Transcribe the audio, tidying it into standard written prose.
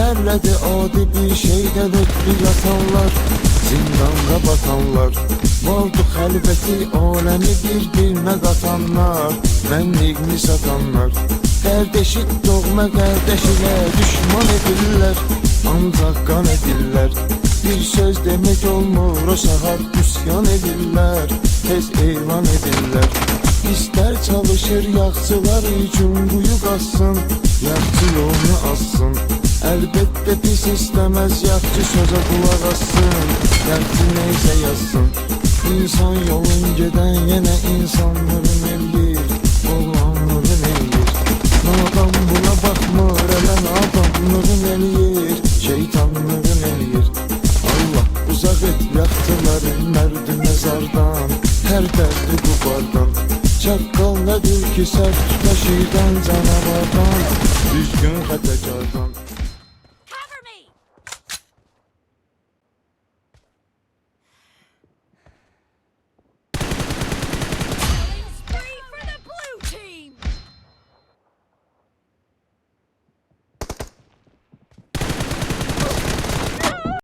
zerrede adi bir şeyden ötürü yatanlar, zindanda batanlar, vardı xəlvəti aləmi bir-birinə qatanlar, mənliğini satanlar, qardeşik doğma qardeş ilə düşman edirlər, ancaq qan edirlər. Bir söz demek olmur o saat üsyan edirlər, tez elan edirlər. İster çalışır yaxçılar üçün quyu qazsın, yaxçı yolunu assın. Əlbəttə pis istəməz yaxçı sözə qulaq assın, yaxçı neysə yazsın. İnsan yolun gedən yenə insanlığın eləyir, oğlanlığın eləyir. Nadan buna baxmır, elə nadanlığın eləyir, şeytanlığın eləyir. Allah uzaq et yaxçıları mərdi məzardan, hər dərdi qubardan. Çaqqal nədir ki sərf daşıdan canavardan, düzgün xətə